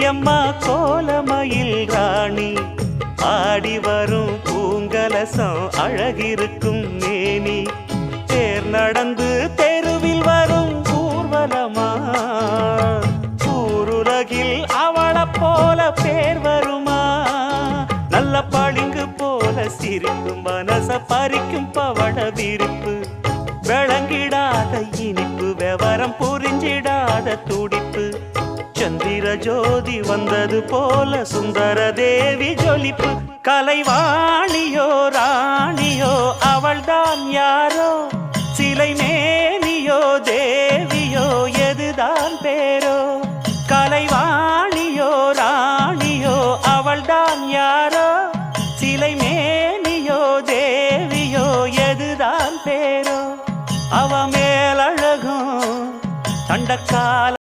அம்மா கோலமயில் ராணி ஆடி வரும் பூங்கலசம் அழகிருக்கும் மேனி தேர் நடந்து தெருவில் வரும் ஊர்வலமா ஊருலகில் அவளை போல பேர் வருமா நல்ல பளிங்கு போல சிரிக்கும் மனச பறிக்கும் பவள விரிப்பு விளங்கிடாத இனிப்பு விவரம் புரிஞ்சிடாத துடிப்பு சந்திர ஜோதி வந்தது போல சுந்தர தேவி ஜொலிப்பு கலைவாணியோ ராணியோ அவள்தான் யாரோ சிலை மேனியோ தேவியோ எதுதான் பேரோ கலைவாணியோ ராணியோ அவள்தான் யாரோ சிலை மேனியோ தேவியோ எதுதான் பேரோ அவ மேலழகும் தண்டக்கால